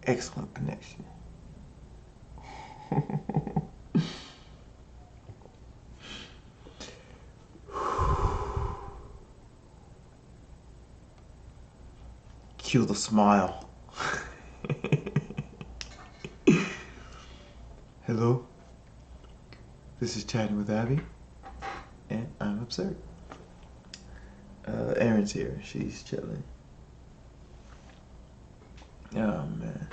Excellent connection. Cue the smile. Hello, this is Chatting with Abby, and I'm Absird. Erin's here. She's chilling. Oh man.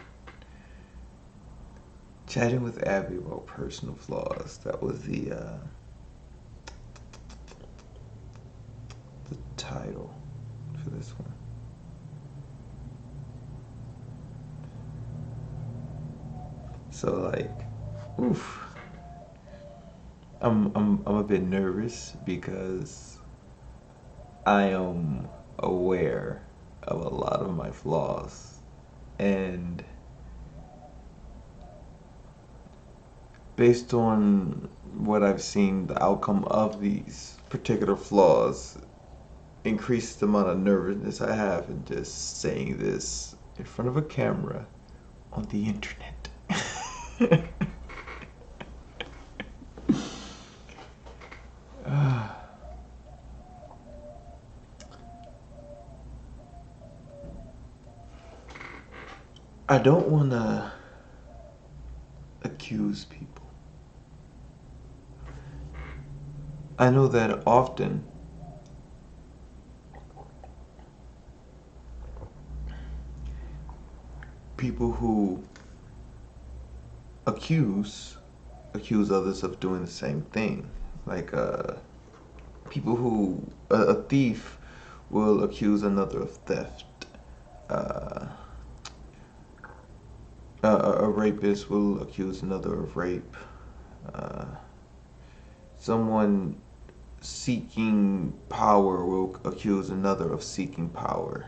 Chatting with Abby about personal flaws. That was the title for this one. So like, oof. I'm a bit nervous because I am aware of a lot of my flaws, and based on what I've seen, the outcome of these particular flaws increased the amount of nervousness I have in just saying this in front of a camera on the internet. I don't want to accuse people. I know that often people who accuse others of doing the same thing. Like people who a thief will accuse another of theft. Uh, a rapist will accuse another of rape. Uh, someone seeking power will accuse another of seeking power.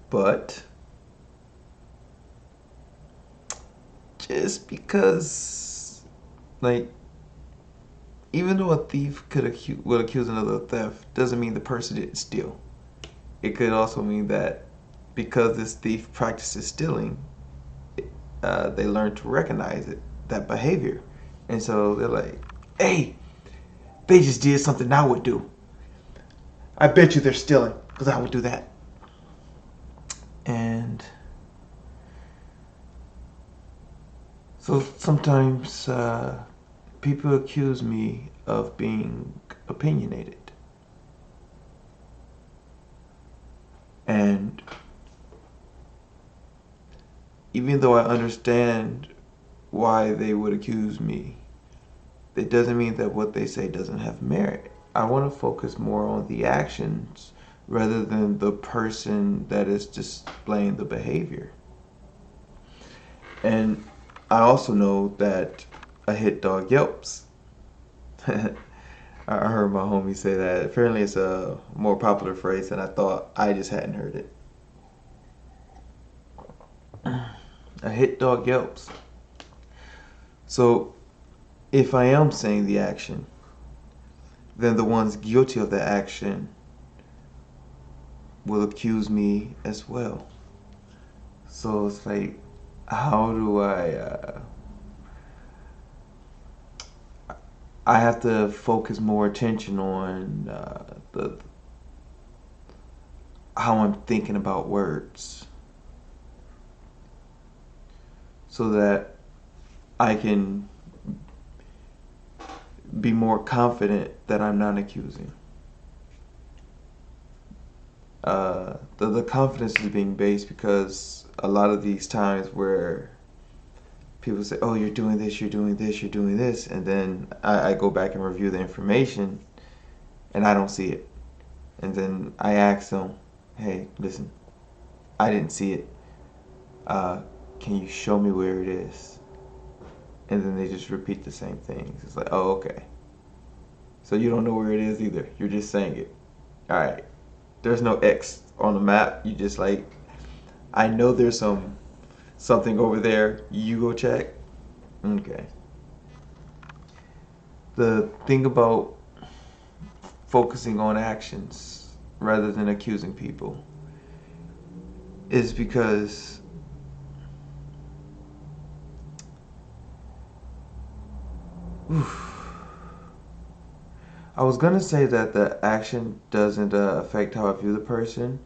But just because, like, even though a thief would accuse another of theft, doesn't mean the person didn't steal. It could also mean that because this thief practices stealing, they learn to recognize that behavior. And so they're like, hey, they just did something I would do. I bet you they're stealing, because I would do that. And so sometimes people accuse me of being opinionated. And even though I understand why they would accuse me, it doesn't mean that what they say doesn't have merit. I want to focus more on the actions rather than the person that is displaying the behavior. And I also know that a hit dog yelps. I heard my homie say that. Apparently it's a more popular phrase than I thought. I just hadn't heard it. A hit dog yelps. So if I am saying the action, then the ones guilty of the action will accuse me as well. So it's like, how do I have to focus more attention on the how I'm thinking about words, so that I can be more confident that I'm not accusing. The confidence is being based because a lot of these times where people say, oh, you're doing this, you're doing this, you're doing this, and then I go back and review the information and I don't see it. And then I ask them, hey, listen, I didn't see it. Can you show me where it is? And then they just repeat the same things. It's like, oh, okay. So you don't know where it is either. You're just saying it. All right. There's no X on the map. You just like, I know there's something over there. You go check. Okay. The thing about focusing on actions rather than accusing people is because I was gonna say that the action doesn't affect how I view the person,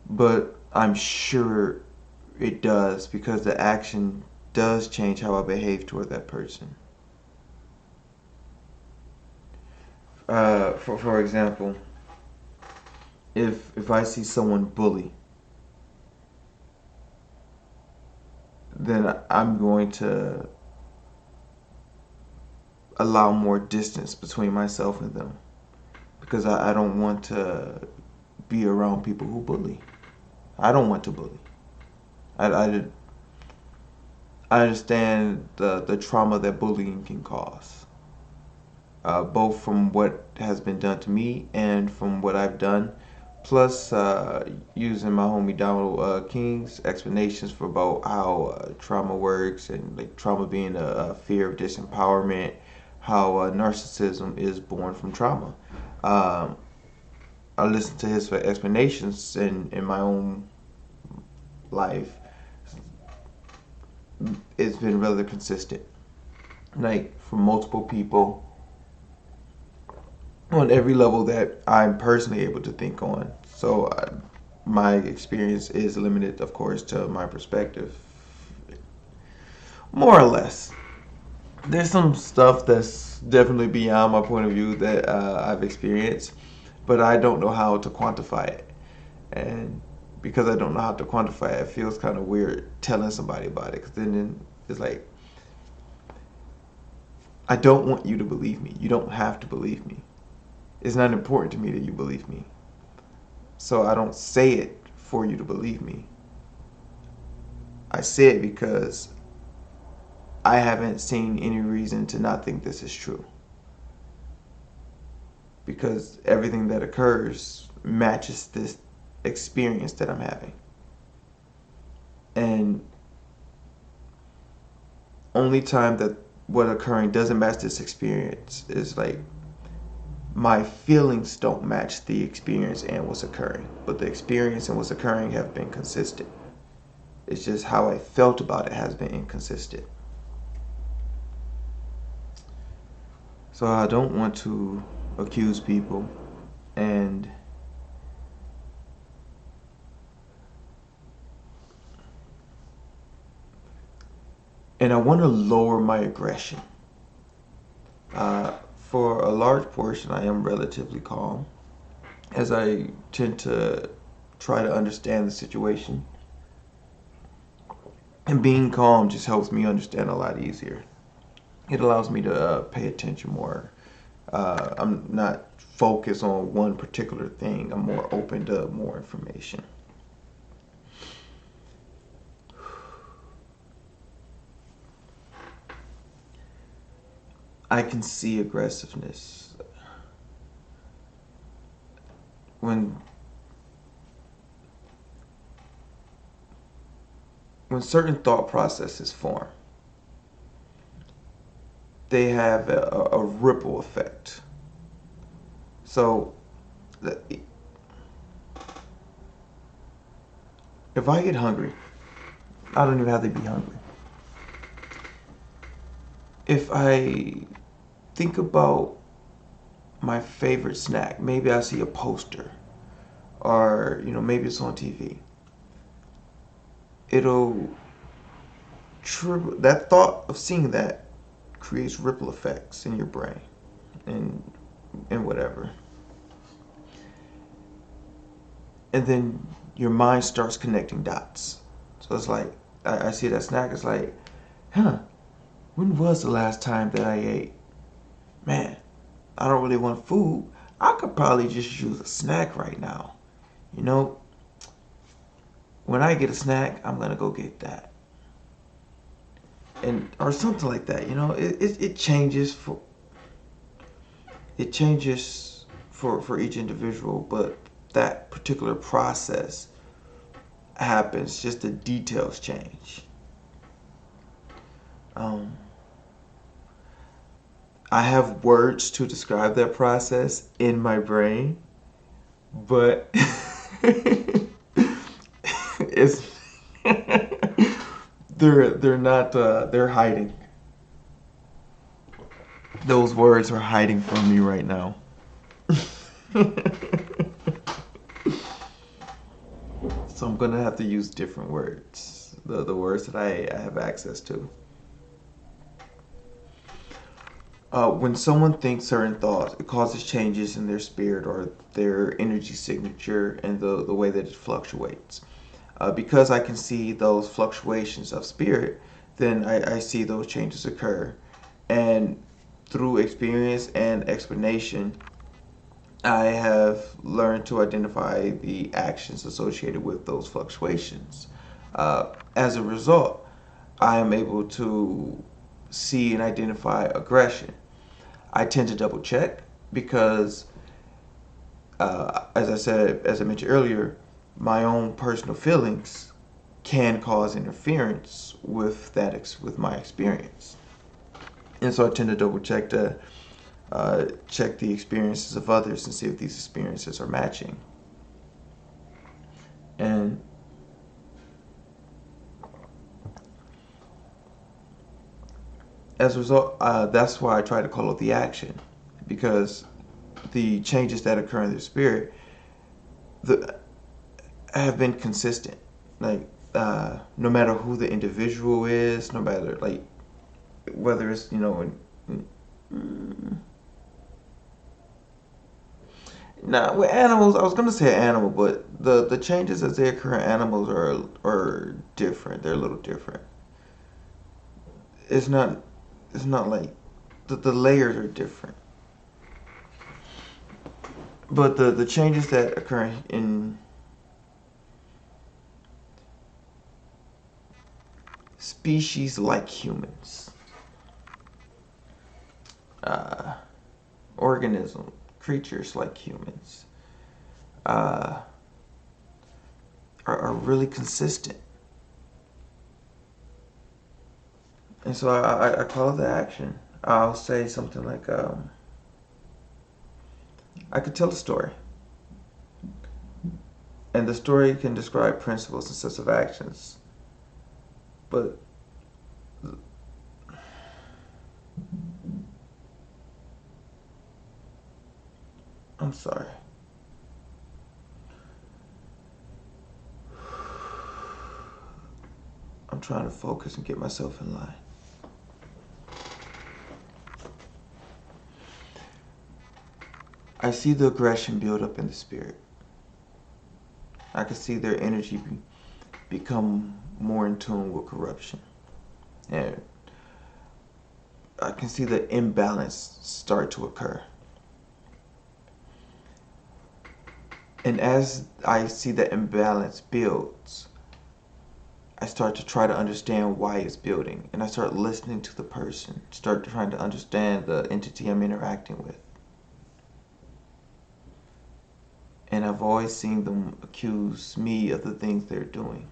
but I'm sure it does because the action does change how I behave toward that person. For example, if I see someone bully, then I'm going to allow more distance between myself and them because I don't want to be around people who bully. I don't want to bully. I I understand the trauma that bullying can cause, both from what has been done to me and from what I've done. Plus, using my homie Donald King's explanations for about how trauma works and like trauma being a fear of disempowerment, how narcissism is born from trauma. Um, I listened to his explanations in my own life. It's been rather consistent, like from multiple people on every level that I'm personally able to think on. So my experience is limited, of course, to my perspective, more or less. There's some stuff that's definitely beyond my point of view that I've experienced, but I don't know how to quantify it. And because I don't know how to quantify it, it feels kind of weird telling somebody about it. Because then it's like, I don't want you to believe me. You don't have to believe me. It's not important to me that you believe me. So I don't say it for you to believe me. I say it because I haven't seen any reason to not think this is true. Because everything that occurs matches this experience that I'm having. And only time that what occurring doesn't match this experience is like my feelings don't match the experience and what's occurring, but the experience and what's occurring have been consistent. It's just how I felt about it has been inconsistent. So I don't want to accuse people, and I want to lower my aggression. For a large portion, I am relatively calm, as I tend to try to understand the situation. And being calm just helps me understand a lot easier. It allows me to pay attention more. I'm not focused on one particular thing. I'm more open to more information. I can see aggressiveness when certain thought processes form. They have a ripple effect. So if I get hungry, I don't even have to be hungry. If I think about my favorite snack, maybe I see a poster or maybe it's on TV. It'll that thought of seeing that creates ripple effects in your brain and whatever. And then your mind starts connecting dots. So it's like I see that snack, it's like, huh, when was the last time that I ate? Man, I don't really want food. I could probably just use a snack right now. You know, when I get a snack, I'm gonna go get that. And or something like that, it changes for each individual, but that particular process happens, just the details change. Um, I have words to describe that process in my brain, but it's they're not they're hiding. Those words are hiding from me right now. So I'm gonna have to use different words. The words that I have access to. When someone thinks certain thoughts, it causes changes in their spirit or their energy signature and the way that it fluctuates. Because I can see those fluctuations of spirit, then I see those changes occur. And through experience and explanation, I have learned to identify the actions associated with those fluctuations. As a result, I am able to see and identify aggression. I tend to double check because, as I mentioned earlier, my own personal feelings can cause interference with with my experience, and so I tend to double check to check the experiences of others and see if these experiences are matching. And as a result, that's why I try to call it the action, because the changes that occur in their spirit the, have been consistent. Like, no matter who the individual is, no matter, like, whether it's, now with animals, I was gonna say animal, but the changes as they occur in animals are different. They're a little different. It's not it's not like the layers are different. But the changes that occur in species like humans, uh, organism creatures like humans, uh, are really consistent. And so I call it the action. I'll say something like, I could tell a story, and the story can describe principles and sets of actions, but I'm sorry. I'm trying to focus and get myself in line. I see the aggression build up in the spirit. I can see their energy become more in tune with corruption. And I can see the imbalance start to occur. And as I see the imbalance builds, I start to try to understand why it's building. And I start listening to the person, start trying to understand the entity I'm interacting with. And I've always seen them accuse me of the things they're doing.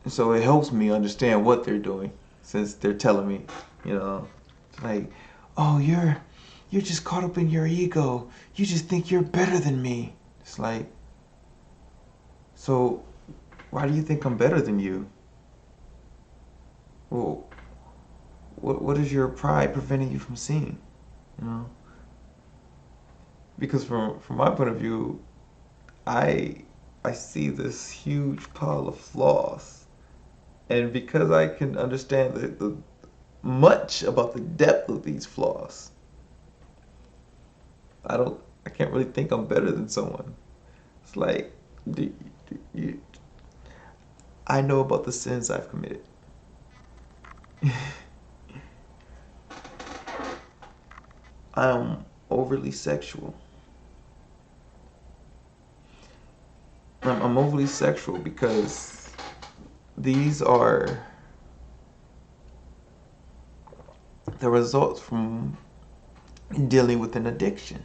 And so it helps me understand what they're doing, since they're telling me, like, oh, you're just caught up in your ego. You just think you're better than me. It's like, so why do you think I'm better than you? Well, what is your pride preventing you from seeing? You know? Because from my point of view, I I see this huge pile of flaws, and because I can understand the much about the depth of these flaws, I can't really think I'm better than someone. It's like, you, I know about the sins I've committed. I'm overly sexual. I'm overly sexual because these are the results from dealing with an addiction.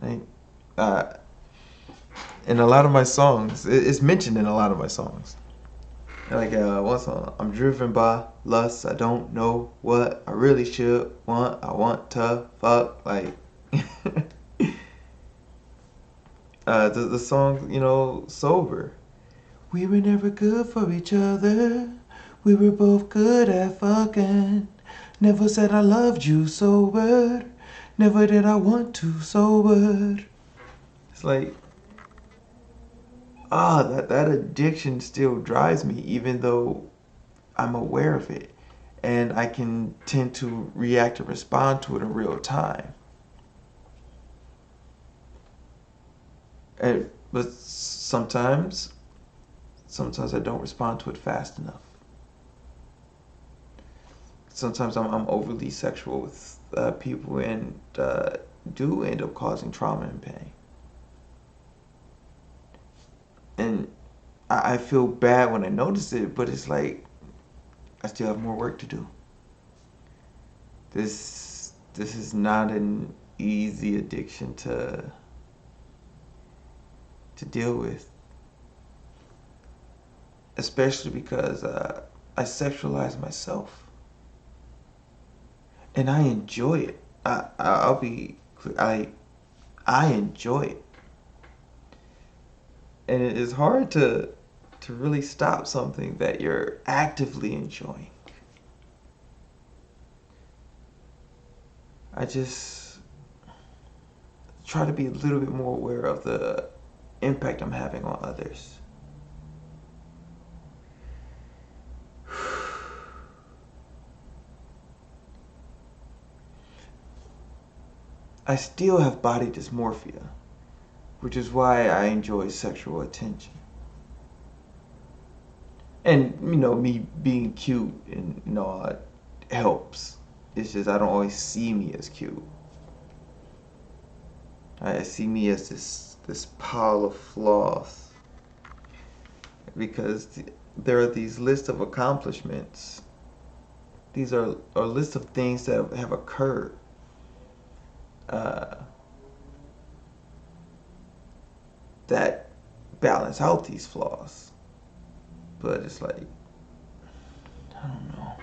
Like, in a lot of my songs, it's mentioned in a lot of my songs. Like one song, I'm driven by lust. I don't know what I really should want. I want to fuck. Like the song, sober. We were never good for each other. We were both good at fucking. Never said I loved you sober. Never did I want to sober. It's like, that addiction still drives me, even though I'm aware of it. And I can tend to react and respond to it in real time. But sometimes I don't respond to it fast enough. Sometimes I'm overly sexual with people and do end up causing trauma and pain. And I feel bad when I notice it, but it's like I still have more work to do. This is not an easy addiction to deal with, especially because I sexualize myself. And I enjoy it. I'll be clear. I enjoy it, and it is hard to really stop something that you're actively enjoying. I just try to be a little bit more aware of the impact I'm having on others. I still have body dysmorphia, which is why I enjoy sexual attention. And, me being cute and, helps. It's just I don't always see me as cute. I see me as this pile of flaws. Because there are these lists of accomplishments. These are lists of things that have occurred. That balance out these flaws. But it's like, I don't know.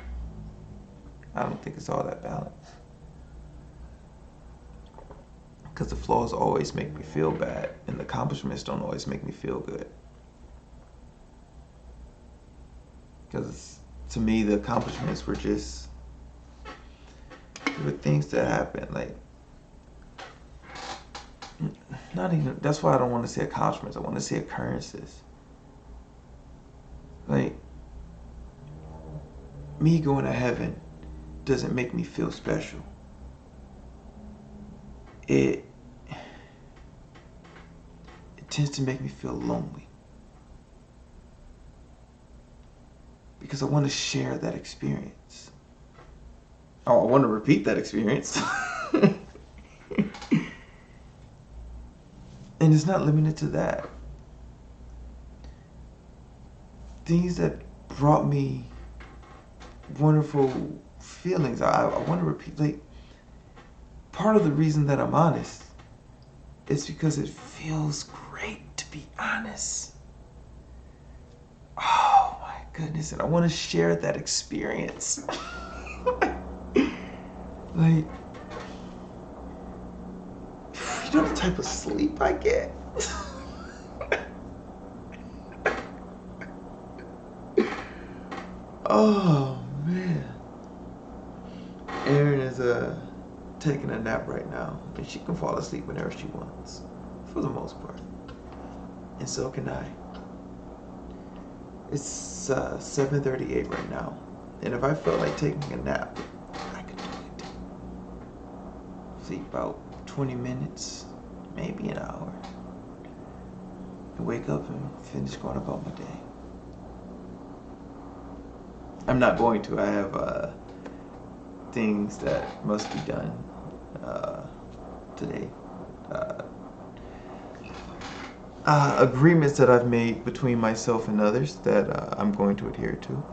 I don't think it's all that balanced. Because the flaws always make me feel bad, and the accomplishments don't always make me feel good. Because to me, the accomplishments were just, they were things that happened. Like, not even, that's why I don't want to say accomplishments. I want to say occurrences. Like, me going to heaven doesn't make me feel special. It tends to make me feel lonely. Because I want to share that experience. Oh, I want to repeat that experience. And it's not limited to that. Things that brought me wonderful feelings. I want to repeat. Like, part of the reason that I'm honest is because it feels great to be honest. Oh my goodness. And I want to share that experience. Like, you know the type of sleep I get? Oh man. Erin is taking a nap right now, and she can fall asleep whenever she wants, for the most part. And so can I. It's 7:38 right now, and if I felt like taking a nap, I could do it. Sleep about 20 minutes, maybe an hour, and wake up and finish going about my day. I'm not going to. I have things that must be done today. Agreements that I've made between myself and others that I'm going to adhere to.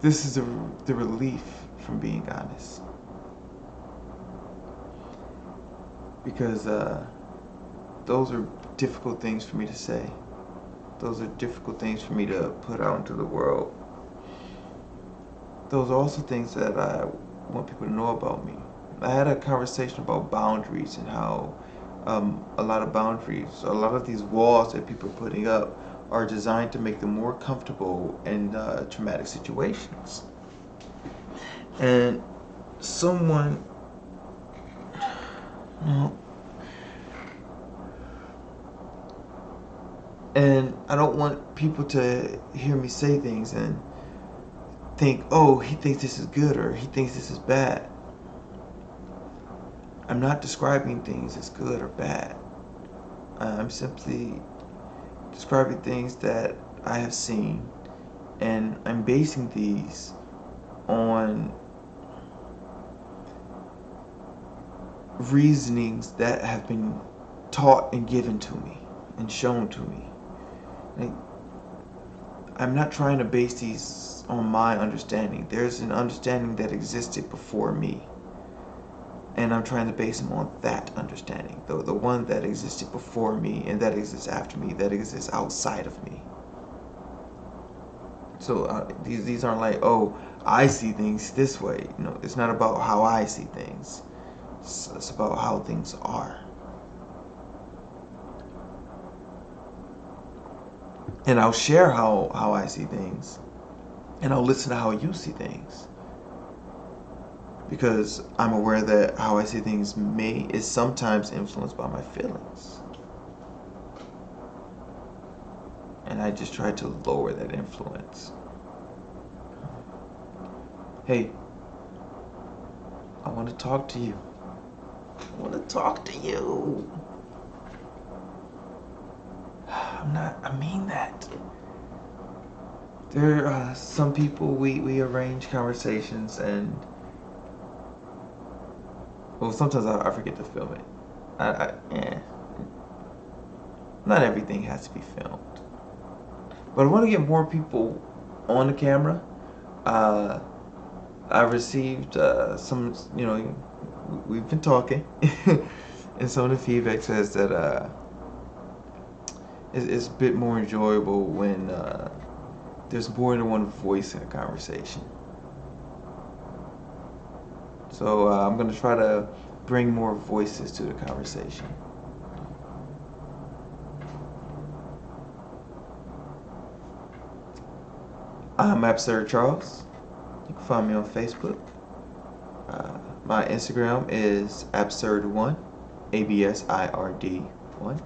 This is the relief from being honest. because those are difficult things for me to say. Those are difficult things for me to put out into the world. Those are also things that I want people to know about me. I had a conversation about boundaries and how a lot of these walls that people are putting up are designed to make them more comfortable in traumatic situations. And someone, and I don't want people to hear me say things and think, oh, he thinks this is good or he thinks this is bad. I'm not describing things as good or bad. I'm simply describing things that I have seen, and I'm basing these on reasonings that have been taught and given to me and shown to me. Like, I'm not trying to base these on my understanding. There's an understanding that existed before me, and I'm trying to base them on that understanding, the one that existed before me and that exists after me, that exists outside of me. So these aren't like, oh, I see things this way. It's not about how I see things. It's about how things are. And I'll share how I see things, and I'll listen to how you see things, because I'm aware that how I see things is sometimes influenced by my feelings, and I just try to lower that influence. Hey, I want to talk to you. I mean that. There are some people we arrange conversations, and well, sometimes I forget to film it. Not everything has to be filmed, but I want to get more people on the camera. I received some, we've been talking, and some of the feedback says that it's a bit more enjoyable when there's more than one voice in a conversation. So I'm going to try to bring more voices to the conversation. I'm Absird Charles. You can find me on Facebook. My Instagram is Absird1, ABSIRD1.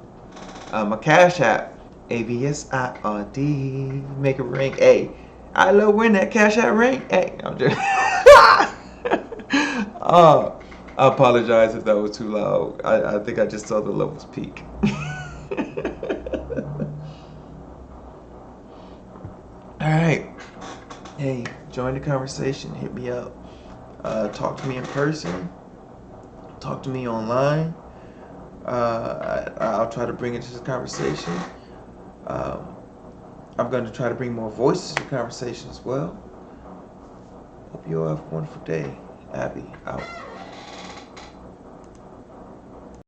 My Cashapp, ABSIRD. Make it ring. Hey, I love when that Cashapp ring. Hey, I'm just. I apologize if that was too loud. I think I just saw the levels peak. Alright. Hey, join the conversation. Hit me up. Talk to me in person. Talk to me online. I'll try to bring it to the conversation. I'm going to try to bring more voices to the conversation as well. Hope you all have a wonderful day. Abby, out.